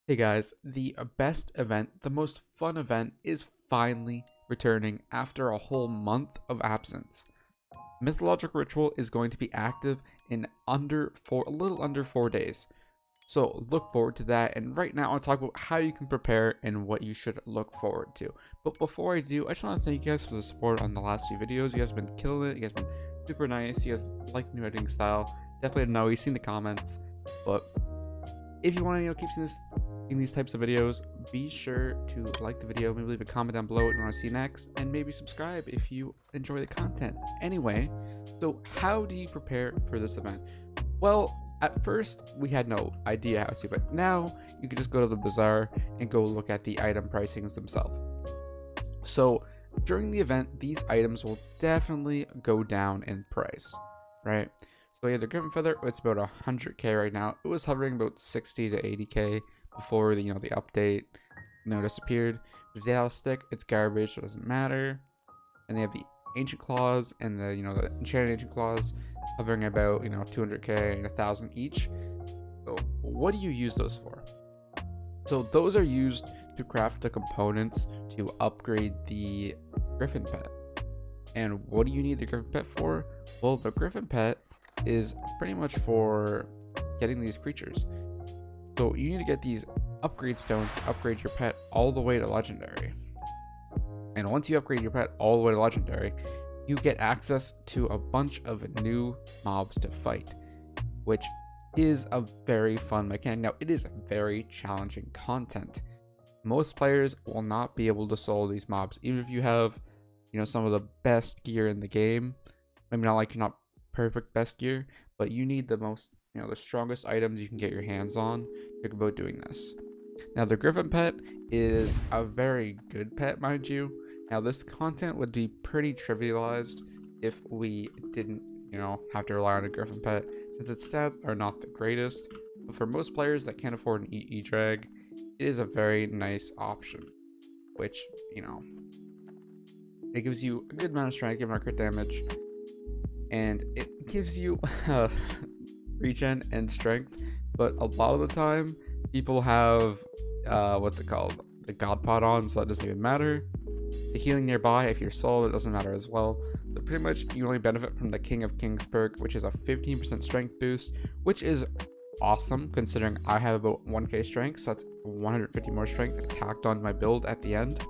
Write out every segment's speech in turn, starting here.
Hey guys, the best event, the most fun event is finally returning after a whole month of absence. Mythological Ritual is going to be active in a little under 4 days. So look forward to that. And right now I'll talk about how you can prepare and what you should look forward to. But before I do, I just want to thank you guys for the support on the last few videos. You guys have been killing it. You guys have been super nice. You guys like the new editing style. Definitely know you've seen the comments. But if you want to keep seeing these types of videos, be sure to like the video, maybe leave a comment down below what you want to see next, and maybe subscribe if you enjoy the content. Anyway, so how do you prepare for this event? Well, at first we had no idea how to, but now you can just go to the bazaar and go look at the item pricings themselves. So during the event, these items will definitely go down in price, right? So yeah, the Griffin Feather, it's about 100k right now. It was hovering about 60 to 80k before the the update disappeared. The Dale Stick, it's garbage, so it doesn't matter. And they have the Ancient Claws and the the Enchanted Ancient Claws hovering about 200k and 1,000 each. So what do you use those for? So those are used to craft the components to upgrade the Griffin Pet. And what do you need the Griffin Pet for? Well, the Griffin Pet is pretty much for getting these creatures. So you need to get these upgrade stones to upgrade your pet all the way to legendary. And once you upgrade your pet all the way to legendary, you get access to a bunch of new mobs to fight, which is a very fun mechanic. Now, it is very challenging content. Most players will not be able to solo these mobs, even if you have some of the best gear in the game. Maybe not perfect best gear, but you need the most the strongest items you can get your hands on to go about doing this. Now, the Griffin Pet is a very good pet, mind you. Now, this content would be pretty trivialized if we didn't have to rely on a Griffin Pet, since its stats are not the greatest. But for most players that can't afford an E-Drag, it is a very nice option, which it gives you a good amount of strength, given our crit damage, and it gives you regen and strength. But a lot of the time people have what's it called, the God Pod on, so it doesn't even matter. The healing nearby, if you're sold, it doesn't matter as well. But pretty much you only benefit from the King of Kings perk, which is a 15% strength boost, which is awesome considering I have about 1k strength, so that's 150 more strength tacked on my build at the end.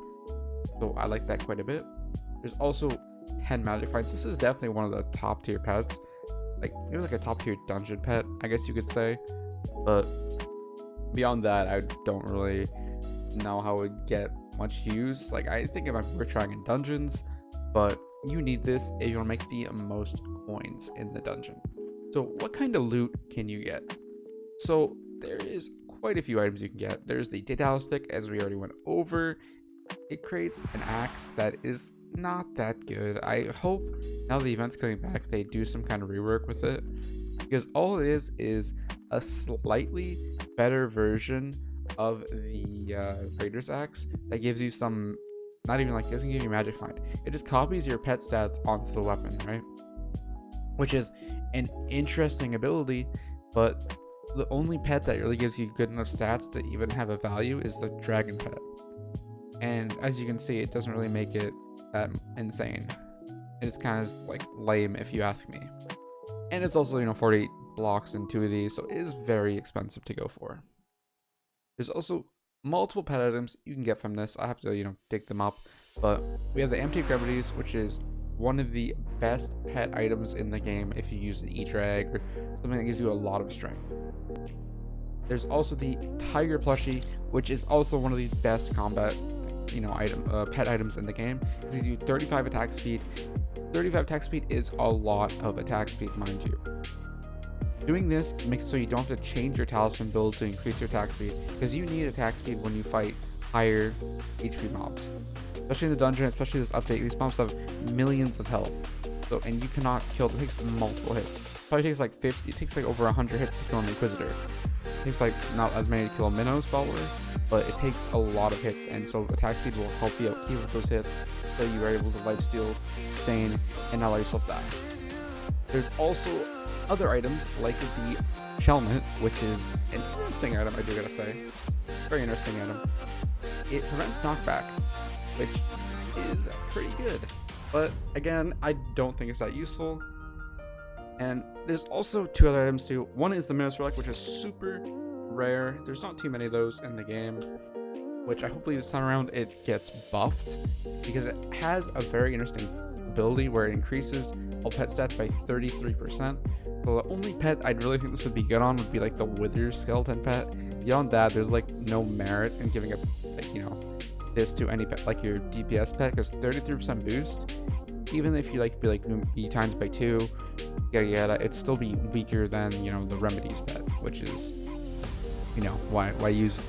So I like that quite a bit. There's also 10 magic fights. This is definitely one of the top tier pets, maybe like a top tier dungeon pet, I guess you could say. But beyond that, I don't really know how it would get much use. I think it might be worth trying in dungeons, but you need this if you want to make the most coins in the dungeon. So what kind of loot can you get? So there is quite a few items you can get. There's the Dale Stick, as we already went over. It creates an axe that is not that good. I hope now the event's coming back they do some kind of rework with it, because all it is a slightly better version of the Raider's Axe that gives you some, not even it doesn't give you magic find, it just copies your pet stats onto the weapon, right? Which is an interesting ability, but the only pet that really gives you good enough stats to even have a value is the Dragon Pet. And as you can see, it doesn't really make it that insane. It's kind of lame if you ask me. And it's also 40 blocks in 2 of these, so it is very expensive to go for. There's also multiple pet items you can get from this. I have to dig them up, but we have the Empty Gravities, which is one of the best pet items in the game if you use the E-Drag or something that gives you a lot of strength. There's also the Tiger Plushie, which is also one of the best combat pet items in the game. It gives you 35 attack speed. 35 attack speed is a lot of attack speed, mind you. Doing this makes it so you don't have to change your talisman build to increase your attack speed, because you need attack speed when you fight higher HP mobs, especially in the dungeon. Especially this update, these mobs have millions of health, so and you cannot kill them. It takes multiple hits. Probably takes 50, it takes over 100 hits to kill an Inquisitor. It takes not as many to kill a Minos follower, but it takes a lot of hits, and so attack speed will help you out keep with those hits, so you are able to lifesteal, sustain, and not let yourself die. There's also other items like the Shelmet, which is an interesting item, I do gotta say. Very interesting item. It prevents knockback, which is pretty good. But again, I don't think it's that useful. And there's also two other items too. One is the Minos Relic, which is super rare. There's not too many of those in the game, which I hopefully this time around it gets buffed, because it has a very interesting ability where it increases all pet stats by 33%. So the only pet I'd really think this would be good on would be like the Wither skeleton pet. Beyond that, there's like no merit in giving up, like, you know, this to any pet like your DPS pet, because 33% boost, even if you be times by 2, yada yada, it'd still be weaker than, you know, the Remedies pet, which is, you know, why use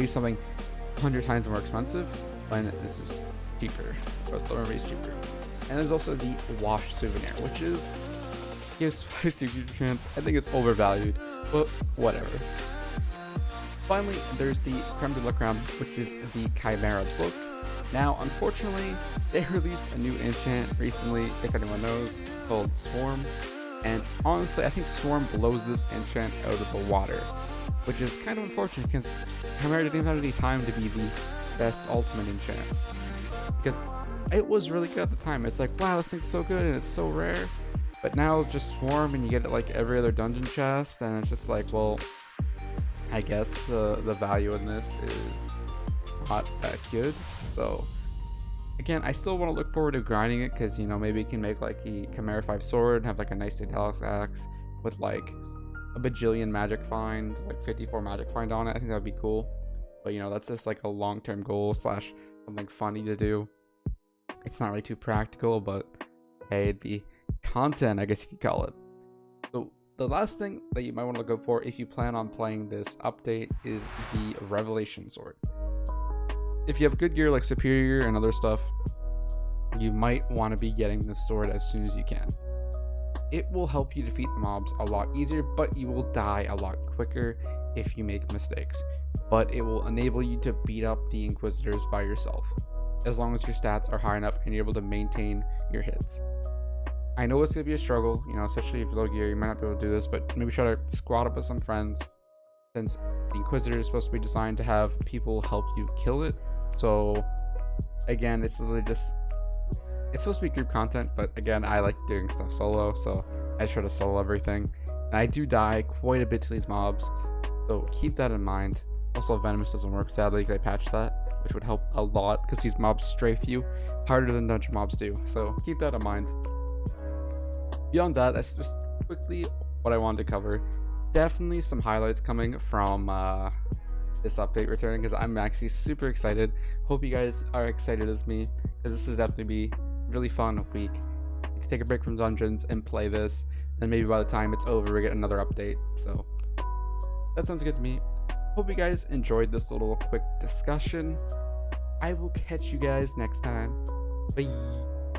something 100 times more expensive when this is cheaper, or the Remedies cheaper. And there's also the Wash Souvenir, which gives spicy future chance. I think it's overvalued, but whatever. Finally, there's the creme de la creme, which is the Chimera book. Now, unfortunately, they released a new enchant recently, if anyone knows, called Swarm. And honestly, I think Swarm blows this enchant out of the water, which is kind of unfortunate because Chimera didn't have any time to be the best ultimate enchant. Because it was really good at the time. It's like, wow, this thing's so good and it's so rare. But now just Swarm and you get it like every other dungeon chest, and it's just like, well, I guess the value in this is not that good. So again, I still want to look forward to grinding it, because, you know, maybe it can make like a Chimera 5 sword and have like a nice Daedalus axe with like a bajillion magic find, like 54 magic find on it. I think that would be cool. But, you know, that's just like a long-term goal / something funny to do. It's not really too practical, but hey, it'd be content, I guess you could call it. So the last thing that you might want to go for if you plan on playing this update is the Revelation Sword. If you have good gear like Superior and other stuff, you might want to be getting this sword as soon as you can. It will help you defeat the mobs a lot easier, but you will die a lot quicker if you make mistakes. But it will enable you to beat up the Inquisitors by yourself, as long as your stats are high enough and you're able to maintain your hits. I know it's going to be a struggle, you know, especially if you're low gear, you might not be able to do this, but maybe try to squad up with some friends, since the Inquisitor is supposed to be designed to have people help you kill it. So again, it's literally just, it's supposed to be group content, but again, I like doing stuff solo, so I try to solo everything. And I do die quite a bit to these mobs, so keep that in mind. Also, Venomous doesn't work, sadly, because I patched that, which would help a lot, because these mobs strafe you harder than dungeon mobs do, so keep that in mind. Beyond that, that's just quickly what I wanted to cover. Definitely some highlights coming from this update returning, because I'm actually super excited. Hope you guys are excited as me, because this is definitely be really fun week. Let's take a break from dungeons and play this, and maybe by the time it's over we get another update. So that sounds good to me. Hope you guys enjoyed this little quick discussion. I will catch you guys next time. Bye.